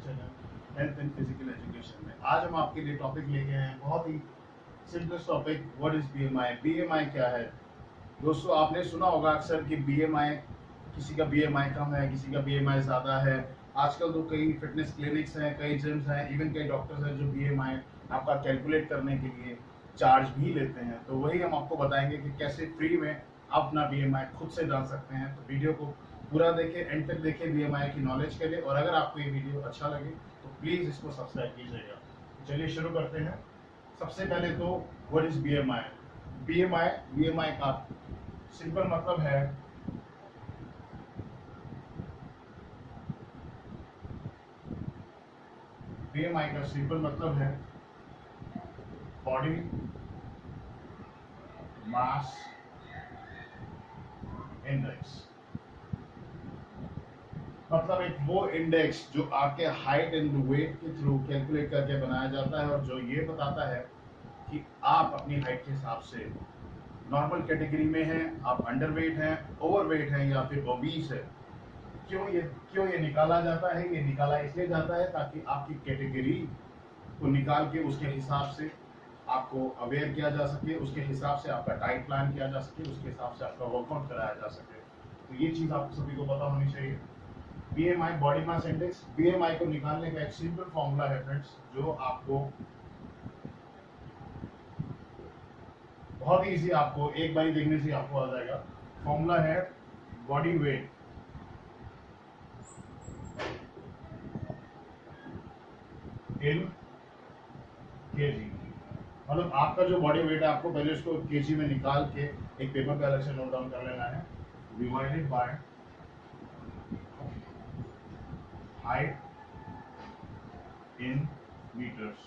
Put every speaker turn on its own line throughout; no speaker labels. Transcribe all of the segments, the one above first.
Channel health and physical education में। आज हम आपके लिए टॉपिक लेके आए हैं, बहुत ही simplest topic, what is BMI. BMI क्या है दोस्तों? आपने सुना होगा अक्सर कि बीएमआई, किसी का बीएमआई कम है, किसी का बीएमआई ज़्यादा है। आजकल तो कई फिटनेस क्लिनिक्स हैं, कई जिम्स हैं, इवन कई डॉक्टर्स हैं जो बीएमआई आपका कैलकुलेट करने के लिए चार्ज भी लेते हैं। तो वही हम आपको बताएंगे कि कैसे फ्री में आप अपना बीएमआई खुद से जान सकते हैं। तो वीडियो को पूरा देखें, एंड तक देखें बीएमआई की नॉलेज के लिए। और अगर आपको ये वीडियो अच्छा लगे तो प्लीज़ इसको सब्सक्राइब कीजिएगा। चलिए शुरू करते हैं। सबसे पहले तो what is BMI. BMI BMI का सिंपल मतलब है बीएमआई का सिंपल मतलब है बॉडी मास इंडेक्स। मतलब एक वो इंडेक्स जो आपके हाइट एंड वेट के थ्रू कैलकुलेट करके बनाया जाता है और जो ये बताता है कि आप अपनी हाइट के हिसाब से नॉर्मल कैटेगरी में हैं, आप अंडरवेट हैं, ओवरवेट हैं या फिर ओबीस है। क्यों ये निकाला जाता है? ये निकाला इसलिए जाता है ताकि आपकी कैटेगरी को निकाल के उसके हिसाब से आपको अवेयर किया जा सके, उसके हिसाब से आपका डाइट प्लान किया जा सके, उसके हिसाब से आपका वर्कआउट कराया जा सके। तो ये चीज़ आप सभी को पता होनी चाहिए। BMI body mass index, BMI को निकालने का एक सिंपल फॉर्मूला है फ्रेंड्स, जो आपको बहुत ही इजी, आपको एक बारी देखने से आपको आ जाएगा। फॉर्मूला है बॉडी वेट इन केजी। मतलब आपका जो बॉडी वेट है, आपको पहले उसको केजी में निकाल के एक पेपर पे अलग से नोट डाउन कर लेना है। Divided by height in metres,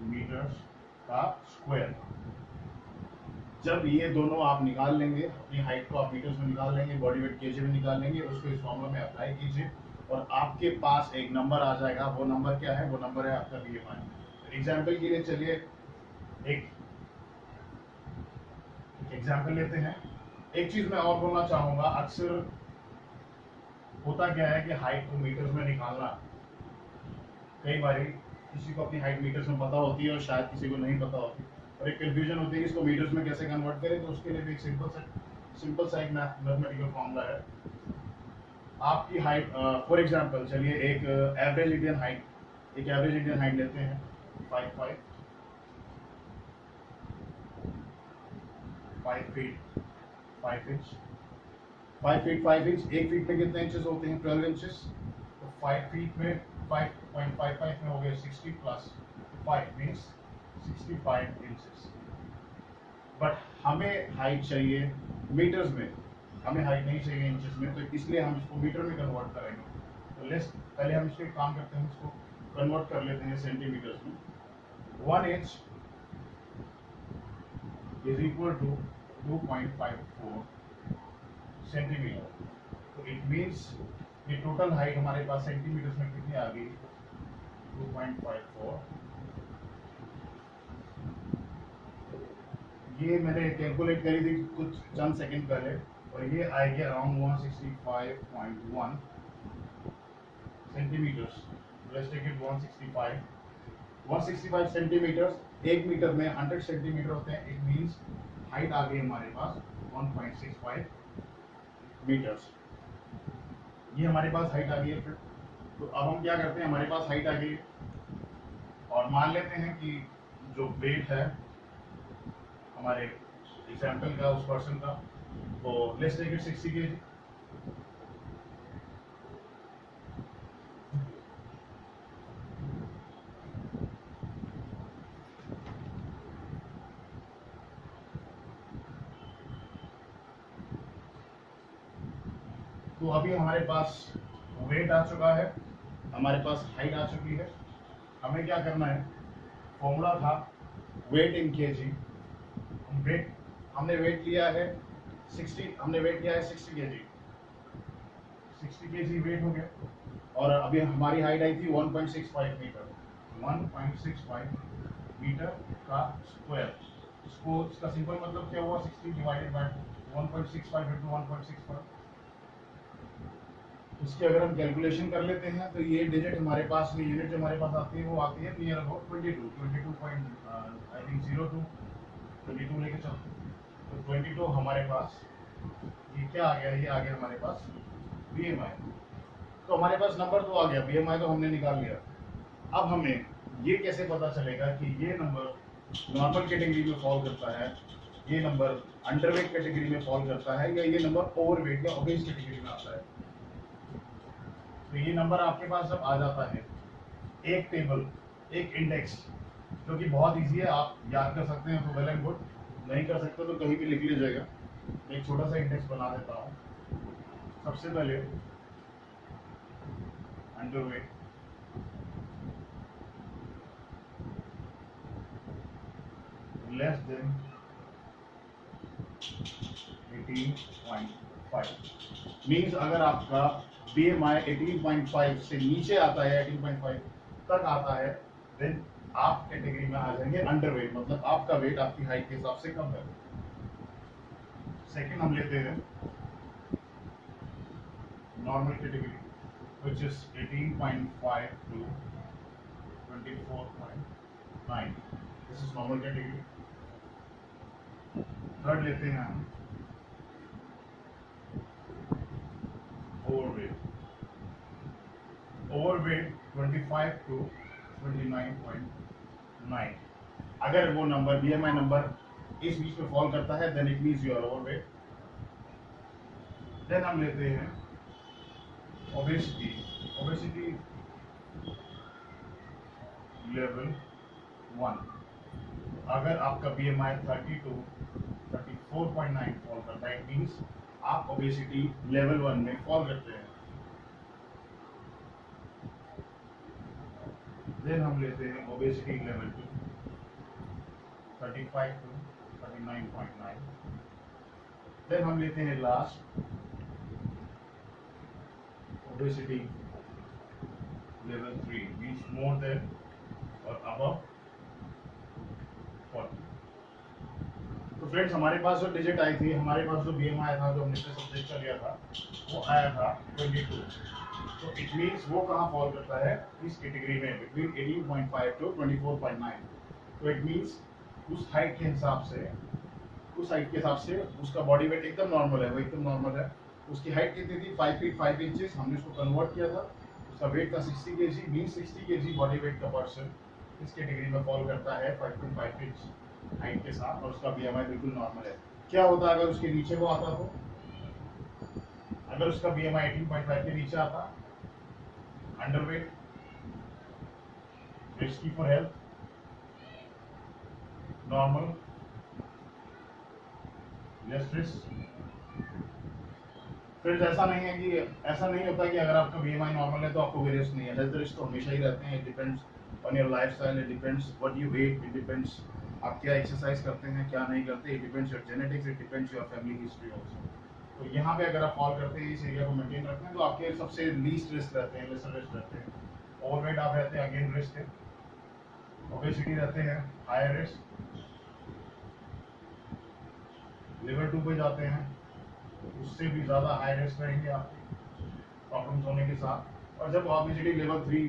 metres का स्क्वायर। जब ये दोनों आप निकाल लेंगे, अपनी हाइट को आप मीटर्स में निकाल लेंगे, बॉडी वेट केजी में निकाल लेंगे, उसको इस फॉर्मूला में अप्लाई कीजिए और आपके पास एक नंबर आ जाएगा। वो नंबर क्या है? वो नंबर है आपका बीएमआई। एग्जाम्पल के लिए चलिए एक एग्जाम्पल लेते हैं। एक चीज मैं और बोलना चाहूंगा, अक्सर होता क्या है कि हाइट को मीटर्स में निकालना, कई बार किसी को अपनी हाइट मीटर्स में पता होती है और शायद किसी को नहीं पता होती, और एक कंफ्यूजन होती है कि इसको मीटर्स में कैसे कन्वर्ट करें। तो उसके लिए भी एक सिंपल सा एक मैथमेटिकल फॉर्मूला है। आपकी हाइट, फॉर एग्जांपल चलिए एक एवरेज इंडियन हाइट लेते हैं 5 फीट 5 इंच। 1 फीट में कितने इंचेस होते हैं? 12 इंचेस। तो 5 फीट में 5.55 में हो गए 60 प्लस 5 मीन्स 65 इंचेस। बट हमें हाइट चाहिए मीटर्स में, हमें हाइट नहीं चाहिए इंचेस में, तो इसलिए हम इसको मीटर में कन्वर्ट करेंगे। तो लेट्स पहले हम इसको काम करते हैं, इसको कन्वर्ट कर लेते हैं सेंटीमीटर्स में। 1 inch is equal to 2.54 centimetre. तो इट मीन्स ये टोटल हाइट हमारे पास सेंटीमीटर्स में कितनी आ गई? 2.54। ये मैंने कैलकुलेट करी थी कुछ चंद सेकंड पहले, और ये आएगी around 165.1 centimetres. Let's take it 165 centimetres. 1 metre में 100 सेंटीमीटर होते हैं। इट मीन्स हाइट आ गई हमारे पास 1.65 मीटर्स। ये हमारे पास हाइट आ गई है। फिर तो अब हम क्या करते हैं, हमारे पास हाइट आ गई और मान लेते हैं कि जो वेट है हमारे एग्जाम्पल का, उस पर्सन का, वो लेट्स टेक इट 60 kg। तो अभी हमारे पास वेट आ चुका है, हमारे पास हाइट आ चुकी है। हमें क्या करना है? फॉर्मूला था वेट इन केजी। हमने वेट लिया है 60 केजी। 60 केजी वेट हो गया, और अभी हमारी हाइट आई थी 1.65 मीटर। 1.65 मीटर का स्क्वायर। इसका सिंपल मतलब क्या हुआ? 60 डिवाइडेड बाय 1.65 इंटू 1.65। इसकी अगर हम कैलकुलेशन कर लेते हैं तो ये डिजिट हमारे पास, ये यूनिट जो हमारे पास आती है वो आती है near about 22 point I think 02 22 लेके चलो। तो 22 हमारे पास ये क्या आ गया, ये आ गया हमारे पास BMI। तो हमारे पास नंबर तो आ गया, BMI तो हमने निकाल लिया। अब हमें ये कैसे पता चलेगा कि ये नंबर नॉर्मल कैटेगरी में फॉल करता है, ये नंबर अंडरवेट कैटेगरी में फॉल करता है, या ये नंबर ओवरवेट या ओबेस कैटेगरी में आता है। तो ये नंबर आपके पास जब आ जाता है, एक टेबल, एक इंडेक्स, जो कि बहुत इजी है, आप याद कर सकते हैं तो वेल एंड गुड, नहीं कर सकते तो कहीं भी लिख लीजिएगा। एक छोटा सा इंडेक्स बना देता हूँ। सबसे पहले अंडरवेट, लेस देन 18.5 मीन्स अगर आपका BMI 18.5 से नीचे आता है, 18.5 तक आता है, देन आप कैटेगरी में आ जाएंगे अंडरवेट, मतलब आपका वेट आपकी हाइट के हिसाब से कम है। सेकंड हम लेते हैं normal category, which is 18.5 to 24.9, this is normal category. Third लेते हैं हम ओवरवेट, ओवरवेट 25 to 29.9। अगर वो नंबर BMI नंबर इस बीच में फॉल करता है then it means you are overweight. Then हम लेते हैं ओबेसिटी, ओबेसिटी लेवल 1। अगर आपका BMI 30 to 34.9 फॉल करता है, इट मींस आप ओबेसिटी लेवल 1 में फॉल करते हैं। देन हम लेते हैं ओबेसिटी लेवल 2, 35 to 39.9। देन हम लेते हैं last obesity level 3, means more than और अबव 40। तो फ्रेंड्स हमारे पास जो डिजिट आई थी, हमारे पास जो BMI आया था, जो हमने सब्जेक्ट कर लिया था, वो आया था 22। तो इट मीन्स वो कहाँ फॉल करता है, इस कैटेगरी में बिटवीन 18.5 to 24.9। तो इट मीन्स उस हाइट के हिसाब से, उस हाइट के हिसाब से उसका बॉडी वेट एकदम नॉर्मल है, वो एकदम नॉर्मल है। उसकी हाइट कितनी थी, 5 फीट 5 इंचेस, हमने उसको कन्वर्ट किया था। उसका वेट था 60 kg, means 60 kg body weight का पर्सन इस कैटेगरी में फॉल करता है 5.5 इंच हाइट के साथ, और उसका BMI बिल्कुल नॉर्मल है। क्या होता अगर उसके नीचे वो आता तो, अगर उसका BMI 18.5 के नीचे आता, underweight, risky for health, normal, less risk. फिर ऐसा नहीं है कि, ऐसा नहीं होता कि अगर आपका BMI नॉर्मल है तो आपको कोई रिस्क नहीं है। हेल्थ रिस्क तो हमेशा ही रहते हैं। It depends on your lifestyle, it depends what you weight, it depends आप क्या एक्सरसाइज करते हैं, क्या नहीं करते, it depends your genetics, it depends your family history also. तो यहाँ पे अगर आप फॉल करते हैं, इस एरिया को मेंटेन रखते हैं, तो आपके सबसे लीस्ट रिस्क रहते हैं, लेसर रिस्क रहते हैं। ओवरवेट आप रहते हैं, अगेन रिस्क है। ओबेसिटी रहते हैं, हायर रिस्क। लेवल 2 पे जाते हैं, उससे भी ज़्यादा हाई रिस्क रहेंगे आपके प्रॉब्लम्स होने के साथ। और जब ओबेसिटी लेवल 3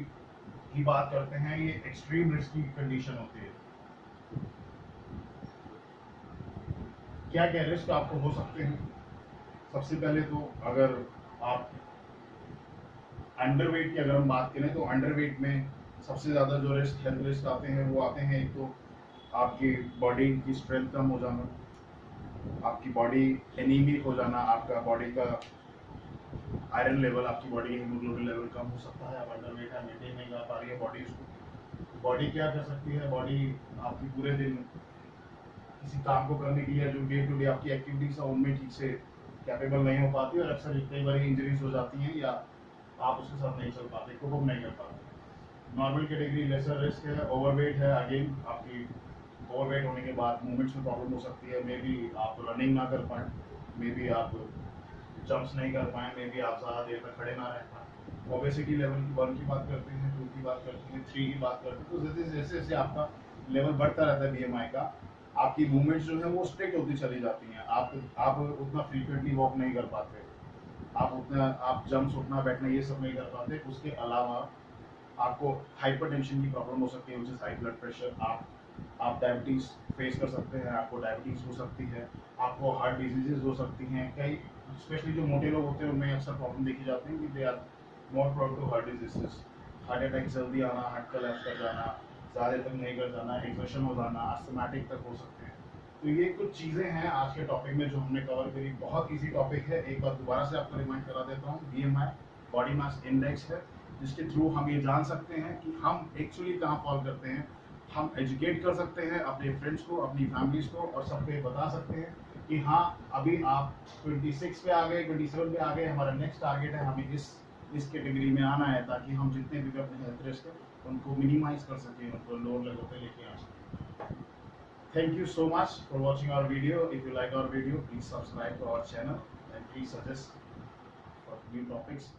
की बात करते हैं, ये एक्सट्रीम रिस्क की कंडीशन होती है। क्या क्या रिस्क आपको हो सकते हैं? सबसे पहले तो अगर आप अंडरवेट की अगर हम बात करें, तो अंडरवेट में सबसे ज़्यादा जो रिस्क, हेल्थ रिस्क आते हैं, वो आते हैं, एक तो आपकी बॉडी की स्ट्रेंथ कम हो जाना, आपकी बॉडी एनीमिक हो जाना, आपका बॉडी का आयरन लेवल, आपकी बॉडी हीमोग्लोबिन लेवल कम हो सकता है। आप अंडरवेट है, मेंटेन नहीं कर पा रही है बॉडी उसको। बॉडी क्या कर सकती है, बॉडी आपकी पूरे दिन किसी काम को करने के लिए, जो डे टू डे आपकी एक्टिविटीज है उनमें ठीक से कैपेबल नहीं हो पाती, और अक्सर कई बार इंजरीज हो जाती हैं, या आप उसके साथ नहीं चल पाते, कोप अप नहीं कर पाते। नॉर्मल कैटेगरी लेसर रिस्क है। ओवरवेट है, अगेन आपकी ओवरवेट होने के बाद मूवमेंट्स में प्रॉब्लम हो सकती है। मे बी आप रनिंग ना कर पाएँ, मे बी आप जंप्स नहीं कर पाएँ, मे बी आप ज़्यादा देर तक खड़े ना रह पाएँ। ओबेसिटी लेवल 1 की बात करते हैं, 2 की बात करते हैं, 3 की बात करते हैं। तो जैसे जैसे जैसे आपका लेवल बढ़ता रहता है BMI का, आपकी मूवमेंट्स जो है वो स्ट्रिक्ट होती चली जाती हैं। आप उतना फ्रीक्वेंटली वॉक नहीं कर पाते। आप उतना आप जंप्स उठना बैठना ये सब नहीं कर पाते। उसके अलावा आपको हाइपरटेंशन की प्रॉब्लम हो सकती है, which is high blood pressure. आप डायबिटीज़ फेस कर सकते हैं, आपको डायबिटीज़ हो सकती है, आपको हार्ट डिजीजेज हो सकती हैं। कई स्पेशली जो मोटे लोग होते हैं उनमें अक्सर प्रॉब्लम देखी जाती है कि they are more prone to heart diseases, heart attack जल्दी आना, हार्ट कोलैप्स कर जाना, ज़्यादा तक नहीं कर जाना, एक्सर्शन हो जाना, अस्थमैटिक तक हो सकते हैं। तो ये कुछ चीज़ें हैं आज के टॉपिक में जो हमने कवर करी। बहुत इजी टॉपिक है, एक बार दोबारा से आपको रिमाइंड करा देता हूँ। BMI बॉडी मास इंडेक्स है, जिसके थ्रू हम ये जान सकते हैं कि हम एक्चुअली कहाँ फॉल करते हैं। हम एजुकेट कर सकते हैं अपने फ्रेंड्स को, अपनी फैमिलीज को, और सबको ये बता सकते हैं कि हाँ अभी आप 26 पे आ गए, 27 पे आ गए, हमारा नेक्स्ट टारगेट है हमें इस कैटेगरी में आना है, ताकि हम जितने भी अपने हेल्थ रिस्क है उनको मिनिमाइज कर सकें, उनको लोअर लेवल पे लेके आ सकें। Thank you so much for watching our video. If you like our video, please subscribe to our channel and please suggest for new topics.